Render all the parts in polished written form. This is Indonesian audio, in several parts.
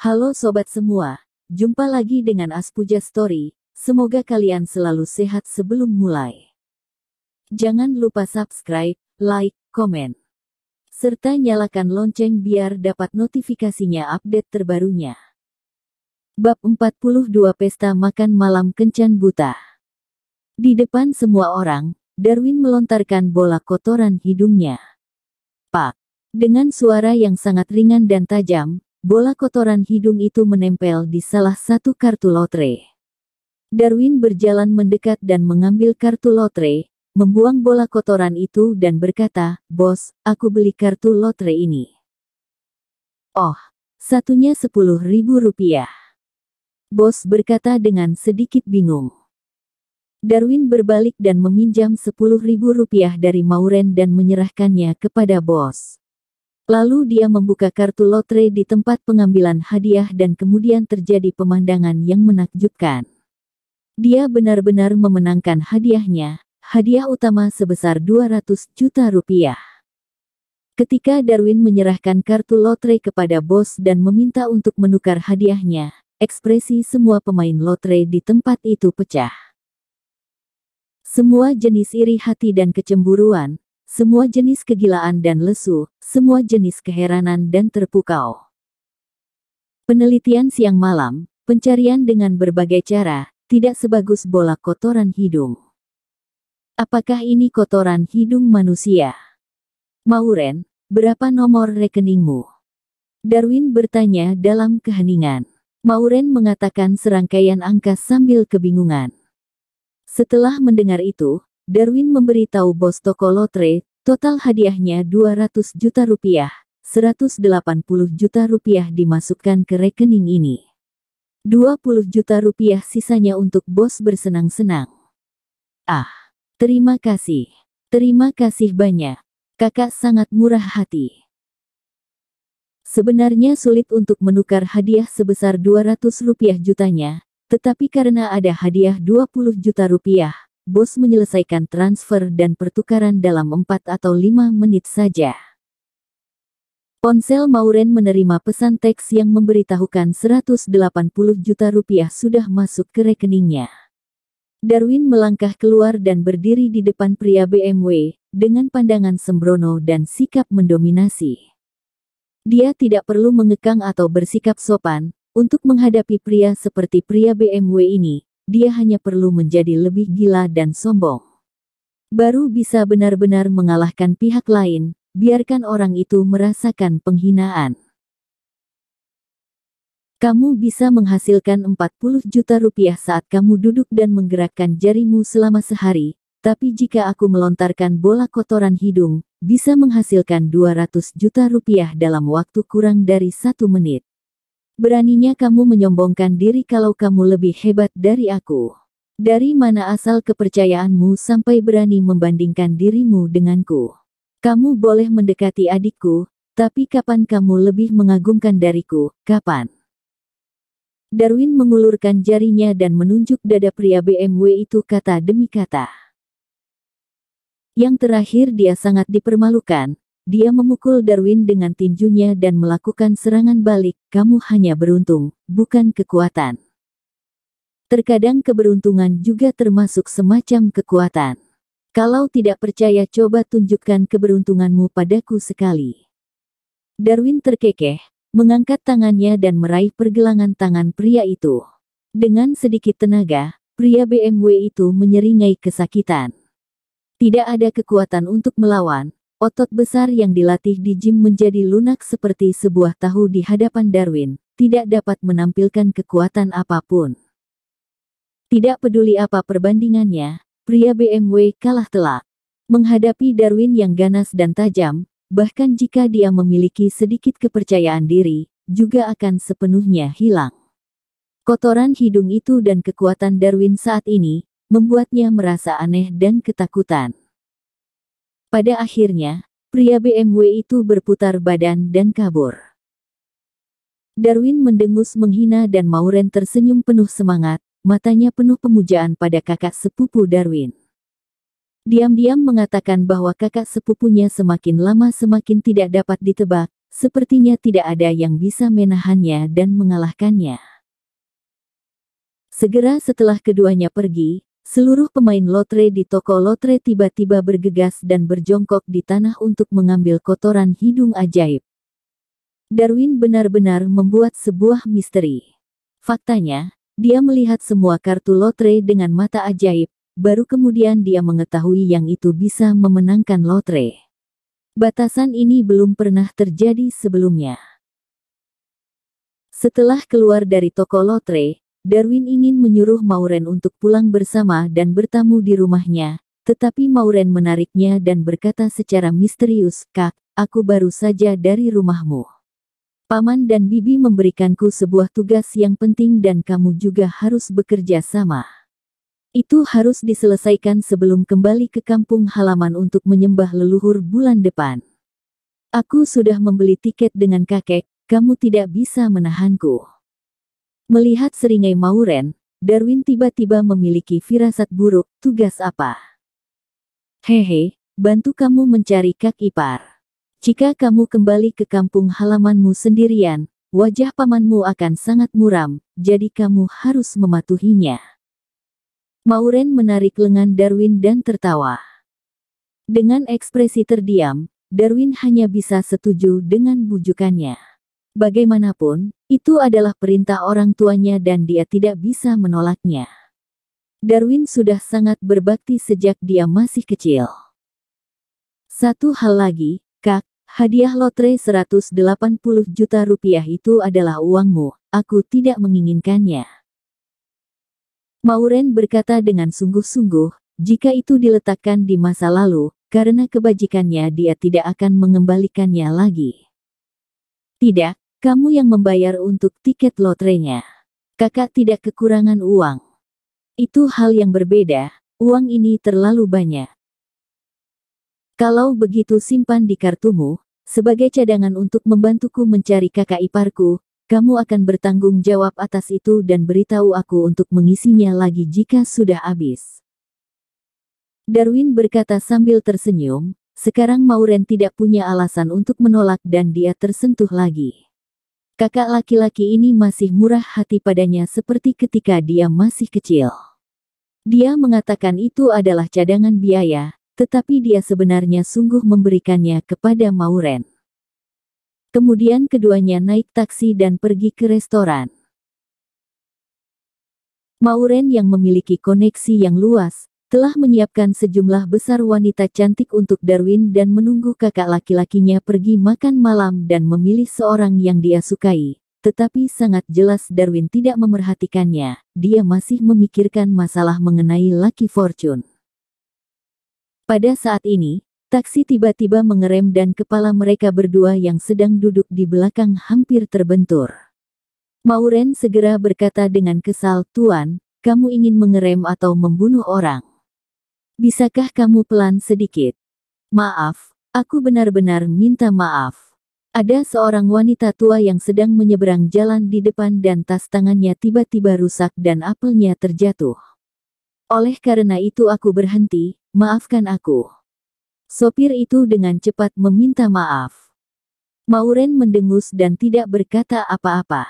Halo sobat semua, jumpa lagi dengan Aspuja Story. Semoga kalian selalu sehat sebelum mulai. Jangan lupa subscribe, like, komen, serta nyalakan lonceng biar dapat notifikasinya update terbarunya. Bab 42 Pesta Makan Malam Kencan Buta. Di depan semua orang, Darwin melontarkan bola kotoran hidungnya. Pak! Dengan suara yang sangat ringan dan tajam, bola kotoran hidung itu menempel di salah satu kartu lotre. Darwin berjalan mendekat dan mengambil kartu lotre, membuang bola kotoran itu dan berkata, "Bos, aku beli kartu lotre ini." "Oh, satunya 10.000 rupiah." Bos berkata dengan sedikit bingung. Darwin berbalik dan meminjam 10.000 rupiah dari Maureen dan menyerahkannya kepada bos. Lalu dia membuka kartu lotre di tempat pengambilan hadiah dan kemudian terjadi pemandangan yang menakjubkan. Dia benar-benar memenangkan hadiahnya, hadiah utama sebesar 200 juta rupiah. Ketika Darwin menyerahkan kartu lotre kepada bos dan meminta untuk menukar hadiahnya, ekspresi semua pemain lotre di tempat itu pecah. Semua jenis iri hati dan kecemburuan, semua jenis kegilaan dan lesu, semua jenis keheranan dan terpukau. Penelitian siang malam, pencarian dengan berbagai cara, tidak sebagus bola kotoran hidung. Apakah ini kotoran hidung manusia? Maureen, berapa nomor rekeningmu? Darwin bertanya dalam keheningan. Maureen mengatakan serangkaian angka sambil kebingungan. Setelah mendengar itu, Darwin memberitahu bos toko lotre, total hadiahnya 200 juta rupiah, 180 juta rupiah dimasukkan ke rekening ini. 20 juta rupiah sisanya untuk bos bersenang-senang. Ah, terima kasih banyak. Kakak sangat murah hati. Sebenarnya sulit untuk menukar hadiah sebesar 200 rupiah jutanya, tetapi karena ada hadiah 20 juta rupiah, bos menyelesaikan transfer dan pertukaran dalam 4 atau 5 menit saja. Ponsel Maureen menerima pesan teks yang memberitahukan 180 juta rupiah sudah masuk ke rekeningnya. Darwin melangkah keluar dan berdiri di depan pria BMW, dengan pandangan sembrono dan sikap mendominasi. Dia tidak perlu mengekang atau bersikap sopan, untuk menghadapi pria seperti pria BMW ini. Dia hanya perlu menjadi lebih gila dan sombong. Baru bisa benar-benar mengalahkan pihak lain, biarkan orang itu merasakan penghinaan. Kamu bisa menghasilkan 40 juta rupiah saat kamu duduk dan menggerakkan jarimu selama sehari, tapi jika aku melontarkan bola kotoran hidung, bisa menghasilkan 200 juta rupiah dalam waktu kurang dari 1 menit. Beraninya kamu menyombongkan diri kalau kamu lebih hebat dari aku. Dari mana asal kepercayaanmu sampai berani membandingkan dirimu denganku? Kamu boleh mendekati adikku, tapi kapan kamu lebih mengagumkan dariku, kapan? Darwin mengulurkan jarinya dan menunjuk dada pria BMW itu kata demi kata. Yang terakhir dia sangat dipermalukan. Dia memukul Darwin dengan tinjunya dan melakukan serangan balik. Kamu hanya beruntung, bukan kekuatan. Terkadang keberuntungan juga termasuk semacam kekuatan. Kalau tidak percaya coba tunjukkan keberuntunganmu padaku sekali. Darwin terkekeh, mengangkat tangannya dan meraih pergelangan tangan pria itu. Dengan sedikit tenaga, pria BMW itu menyeringai kesakitan. Tidak ada kekuatan untuk melawan. Otot besar yang dilatih di gym menjadi lunak seperti sebuah tahu di hadapan Darwin, tidak dapat menampilkan kekuatan apapun. Tidak peduli apa perbandingannya, pria BMW kalah telak. Menghadapi Darwin yang ganas dan tajam, bahkan jika dia memiliki sedikit kepercayaan diri, juga akan sepenuhnya hilang. Kotoran hidung itu dan kekuatan Darwin saat ini, membuatnya merasa aneh dan ketakutan. Pada akhirnya, pria BMW itu berputar badan dan kabur. Darwin mendengus menghina dan Maureen tersenyum penuh semangat, matanya penuh pemujaan pada kakak sepupu Darwin. Diam-diam mengatakan bahwa kakak sepupunya semakin lama semakin tidak dapat ditebak, sepertinya tidak ada yang bisa menahannya dan mengalahkannya. Segera setelah keduanya pergi, seluruh pemain lotre di toko lotre tiba-tiba bergegas dan berjongkok di tanah untuk mengambil kotoran hidung ajaib. Darwin benar-benar membuat sebuah misteri. Faktanya, dia melihat semua kartu lotre dengan mata ajaib, baru kemudian dia mengetahui yang itu bisa memenangkan lotre. Batasan ini belum pernah terjadi sebelumnya. Setelah keluar dari toko lotre, Darwin ingin menyuruh Maureen untuk pulang bersama dan bertamu di rumahnya, tetapi Maureen menariknya dan berkata secara misterius, "Kak, aku baru saja dari rumahmu. Paman dan Bibi memberikanku sebuah tugas yang penting dan kamu juga harus bekerja sama. Itu harus diselesaikan sebelum kembali ke kampung halaman untuk menyembah leluhur bulan depan. Aku sudah membeli tiket dengan kakek, kamu tidak bisa menahanku." Melihat seringai Maureen, Darwin tiba-tiba memiliki firasat buruk. Tugas apa? Hehe, bantu kamu mencari kak ipar. Jika kamu kembali ke kampung halamanmu sendirian, wajah pamanmu akan sangat muram, jadi kamu harus mematuhinya. Maureen menarik lengan Darwin dan tertawa. Dengan ekspresi terdiam, Darwin hanya bisa setuju dengan bujukannya. Bagaimanapun, itu adalah perintah orang tuanya dan dia tidak bisa menolaknya. Darwin sudah sangat berbakti sejak dia masih kecil. Satu hal lagi, Kak, hadiah lotre 180 juta rupiah itu adalah uangmu, aku tidak menginginkannya. Maureen berkata dengan sungguh-sungguh, jika itu diletakkan di masa lalu, karena kebajikannya dia tidak akan mengembalikannya lagi. Tidak. Kamu yang membayar untuk tiket lotrenya. Kakak tidak kekurangan uang. Itu hal yang berbeda, uang ini terlalu banyak. Kalau begitu simpan di kartumu, sebagai cadangan untuk membantuku mencari kakak iparku, kamu akan bertanggung jawab atas itu dan beritahu aku untuk mengisinya lagi jika sudah habis. Darwin berkata sambil tersenyum, sekarang Maureen tidak punya alasan untuk menolak dan dia tersentuh lagi. Kakak laki-laki ini masih murah hati padanya seperti ketika dia masih kecil. Dia mengatakan itu adalah cadangan biaya, tetapi dia sebenarnya sungguh memberikannya kepada Maureen. Kemudian keduanya naik taksi dan pergi ke restoran. Maureen yang memiliki koneksi yang luas, telah menyiapkan sejumlah besar wanita cantik untuk Darwin dan menunggu kakak laki-lakinya pergi makan malam dan memilih seorang yang dia sukai. Tetapi sangat jelas Darwin tidak memerhatikannya, dia masih memikirkan masalah mengenai Lucky Fortune. Pada saat ini, taksi tiba-tiba mengerem dan kepala mereka berdua yang sedang duduk di belakang hampir terbentur. Maureen segera berkata dengan kesal, "Tuan, kamu ingin mengerem atau membunuh orang? Bisakah kamu pelan sedikit? Maaf, aku benar-benar minta maaf." Ada seorang wanita tua yang sedang menyeberang jalan di depan dan tas tangannya tiba-tiba rusak dan apelnya terjatuh. "Oleh karena itu aku berhenti, maafkan aku." Sopir itu dengan cepat meminta maaf. Maureen mendengus dan tidak berkata apa-apa.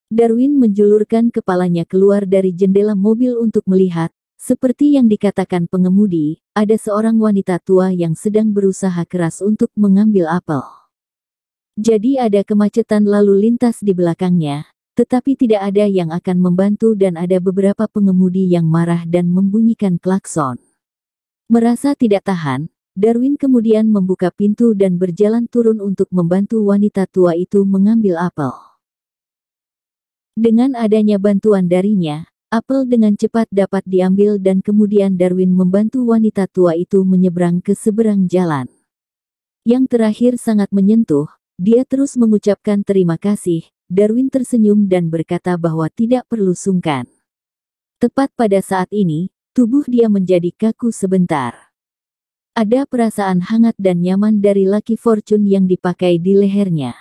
Darwin menjulurkan kepalanya keluar dari jendela mobil untuk melihat. Seperti yang dikatakan pengemudi, ada seorang wanita tua yang sedang berusaha keras untuk mengambil apel. Jadi ada kemacetan lalu lintas di belakangnya, tetapi tidak ada yang akan membantu dan ada beberapa pengemudi yang marah dan membunyikan klakson. Merasa tidak tahan, Darwin kemudian membuka pintu dan berjalan turun untuk membantu wanita tua itu mengambil apel. Dengan adanya bantuan darinya, apel dengan cepat dapat diambil dan kemudian Darwin membantu wanita tua itu menyeberang ke seberang jalan. Yang terakhir sangat menyentuh, dia terus mengucapkan terima kasih. Darwin tersenyum dan berkata bahwa tidak perlu sungkan. Tepat pada saat ini, tubuh dia menjadi kaku sebentar. Ada perasaan hangat dan nyaman dari Lucky Fortune yang dipakai di lehernya.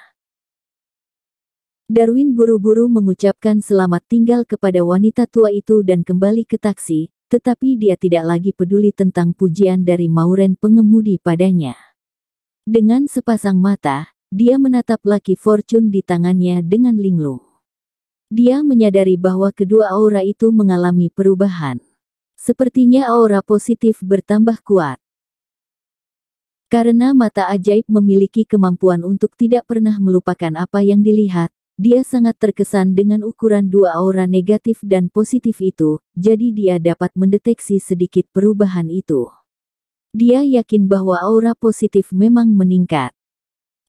Darwin buru-buru mengucapkan selamat tinggal kepada wanita tua itu dan kembali ke taksi, tetapi dia tidak lagi peduli tentang pujian dari Maureen pengemudi padanya. Dengan sepasang mata, dia menatap Lucky Fortune di tangannya dengan linglung. Dia menyadari bahwa kedua aura itu mengalami perubahan. Sepertinya aura positif bertambah kuat. Karena mata ajaib memiliki kemampuan untuk tidak pernah melupakan apa yang dilihat, dia sangat terkesan dengan ukuran dua aura negatif dan positif itu, jadi dia dapat mendeteksi sedikit perubahan itu. Dia yakin bahwa aura positif memang meningkat.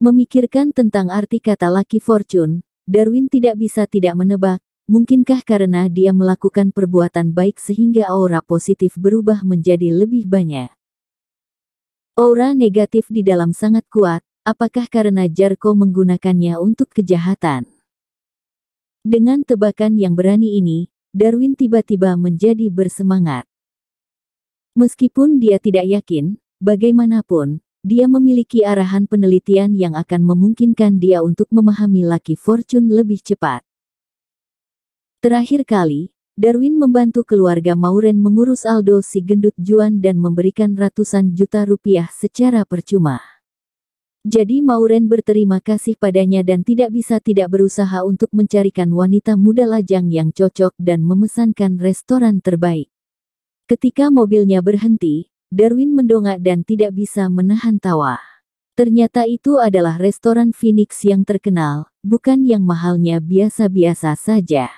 Memikirkan tentang arti kata Lucky Fortune, Darwin tidak bisa tidak menebak, mungkinkah karena dia melakukan perbuatan baik sehingga aura positif berubah menjadi lebih banyak. Aura negatif di dalam sangat kuat, apakah karena Jarko menggunakannya untuk kejahatan? Dengan tebakan yang berani ini, Darwin tiba-tiba menjadi bersemangat. Meskipun dia tidak yakin, bagaimanapun, dia memiliki arahan penelitian yang akan memungkinkan dia untuk memahami Lucky Fortune lebih cepat. Terakhir kali, Darwin membantu keluarga Mauren mengurus Aldo si gendut Juan dan memberikan ratusan juta rupiah secara percuma. Jadi Mauren berterima kasih padanya dan tidak bisa tidak berusaha untuk mencarikan wanita muda lajang yang cocok dan memesankan restoran terbaik. Ketika mobilnya berhenti, Darwin mendongak dan tidak bisa menahan tawa. Ternyata itu adalah restoran Phoenix yang terkenal, bukan yang mahalnya biasa-biasa saja.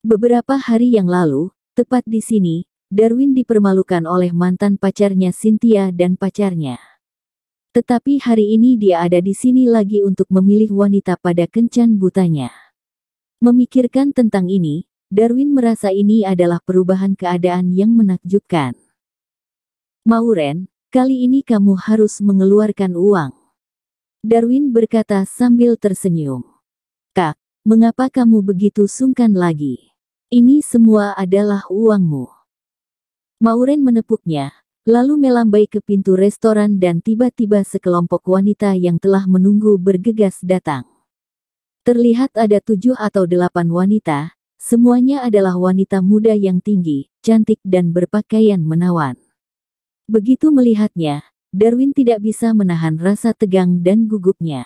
Beberapa hari yang lalu, tepat di sini, Darwin dipermalukan oleh mantan pacarnya Cynthia dan pacarnya. Tetapi hari ini dia ada di sini lagi untuk memilih wanita pada kencan butanya. Memikirkan tentang ini, Darwin merasa ini adalah perubahan keadaan yang menakjubkan. Mauren, kali ini kamu harus mengeluarkan uang. Darwin berkata sambil tersenyum. Kak, mengapa kamu begitu sungkan lagi? Ini semua adalah uangmu. Mauren menepuknya, lalu melambai ke pintu restoran dan tiba-tiba sekelompok wanita yang telah menunggu bergegas datang. Terlihat ada 7 atau 8 wanita, semuanya adalah wanita muda yang tinggi, cantik dan berpakaian menawan. Begitu melihatnya, Darwin tidak bisa menahan rasa tegang dan gugupnya.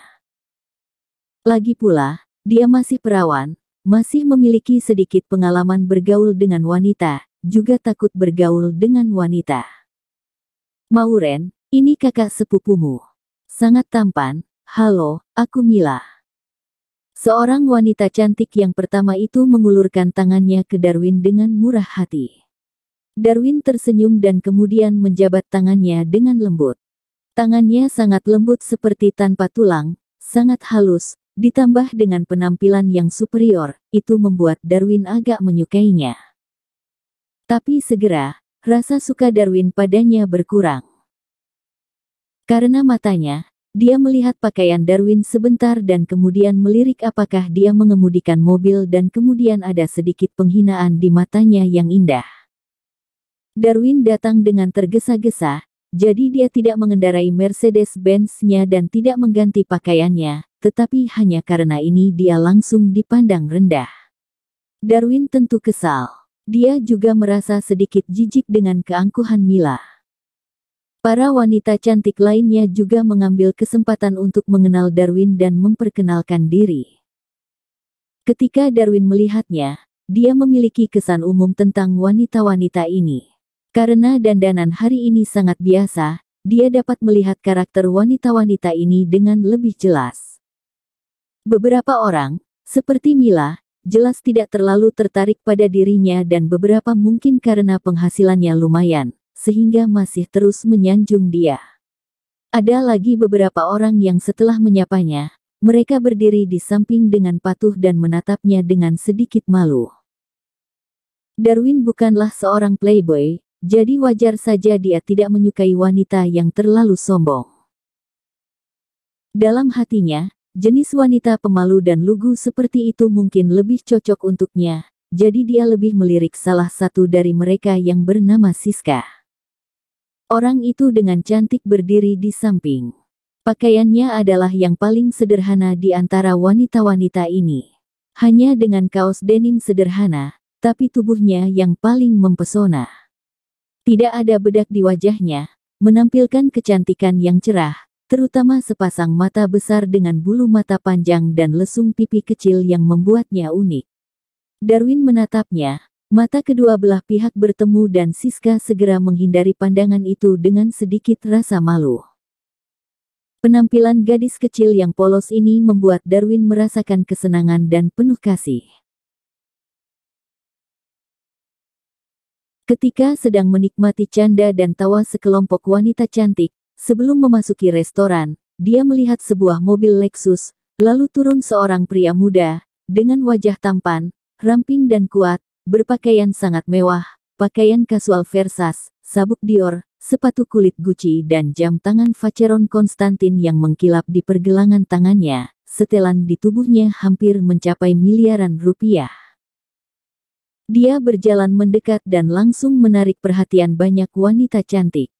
Lagi pula, dia masih perawan, masih memiliki sedikit pengalaman bergaul dengan wanita, juga takut bergaul dengan wanita. Mauren, ini kakak sepupumu. Sangat tampan, halo, aku Mila. Seorang wanita cantik yang pertama itu mengulurkan tangannya ke Darwin dengan murah hati. Darwin tersenyum dan kemudian menjabat tangannya dengan lembut. Tangannya sangat lembut seperti tanpa tulang, sangat halus, ditambah dengan penampilan yang superior, itu membuat Darwin agak menyukainya. Tapi segera, rasa suka Darwin padanya berkurang. Karena matanya, dia melihat pakaian Darwin sebentar dan kemudian melirik apakah dia mengemudikan mobil dan kemudian ada sedikit penghinaan di matanya yang indah. Darwin datang dengan tergesa-gesa, jadi dia tidak mengendarai Mercedes-Benz-nya dan tidak mengganti pakaiannya, tetapi hanya karena ini dia langsung dipandang rendah. Darwin tentu kesal. Dia juga merasa sedikit jijik dengan keangkuhan Mila. Para wanita cantik lainnya juga mengambil kesempatan untuk mengenal Darwin dan memperkenalkan diri. Ketika Darwin melihatnya, dia memiliki kesan umum tentang wanita-wanita ini. Karena dandanan hari ini sangat biasa, dia dapat melihat karakter wanita-wanita ini dengan lebih jelas. Beberapa orang, seperti Mila, jelas tidak terlalu tertarik pada dirinya dan beberapa mungkin karena penghasilannya lumayan, sehingga masih terus menyanjung dia. Ada lagi beberapa orang yang setelah menyapanya, mereka berdiri di samping dengan patuh dan menatapnya dengan sedikit malu. Darwin bukanlah seorang playboy, jadi wajar saja dia tidak menyukai wanita yang terlalu sombong. Dalam hatinya, jenis wanita pemalu dan lugu seperti itu mungkin lebih cocok untuknya, jadi dia lebih melirik salah satu dari mereka yang bernama Siska. Orang itu dengan cantik berdiri di samping. Pakaiannya adalah yang paling sederhana di antara wanita-wanita ini. Hanya dengan kaos denim sederhana, tapi tubuhnya yang paling mempesona. Tidak ada bedak di wajahnya, menampilkan kecantikan yang cerah, terutama sepasang mata besar dengan bulu mata panjang dan lesung pipi kecil yang membuatnya unik. Darwin menatapnya, mata kedua belah pihak bertemu dan Siska segera menghindari pandangan itu dengan sedikit rasa malu. Penampilan gadis kecil yang polos ini membuat Darwin merasakan kesenangan dan penuh kasih. Ketika sedang menikmati canda dan tawa sekelompok wanita cantik, sebelum memasuki restoran, dia melihat sebuah mobil Lexus, lalu turun seorang pria muda, dengan wajah tampan, ramping dan kuat, berpakaian sangat mewah, pakaian kasual Versace, sabuk Dior, sepatu kulit Gucci dan jam tangan Vacheron Constantin yang mengkilap di pergelangan tangannya, setelan di tubuhnya hampir mencapai miliaran rupiah. Dia berjalan mendekat dan langsung menarik perhatian banyak wanita cantik.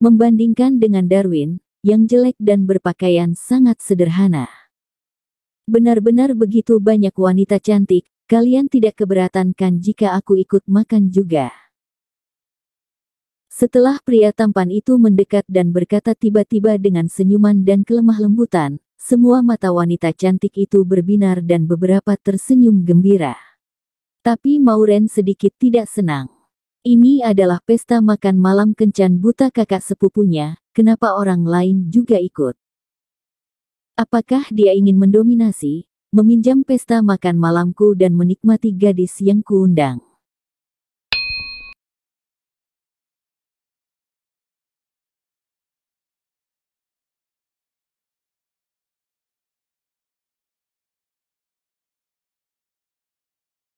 Membandingkan dengan Darwin, yang jelek dan berpakaian sangat sederhana. Benar-benar begitu banyak wanita cantik, kalian tidak keberatan kan jika aku ikut makan juga? Setelah pria tampan itu mendekat dan berkata tiba-tiba dengan senyuman dan kelemah lembutan, semua mata wanita cantik itu berbinar dan beberapa tersenyum gembira. Tapi Maureen sedikit tidak senang. Ini adalah pesta makan malam kencan buta kakak sepupunya, kenapa orang lain juga ikut? Apakah dia ingin mendominasi, meminjam pesta makan malamku dan menikmati gadis yang kuundang?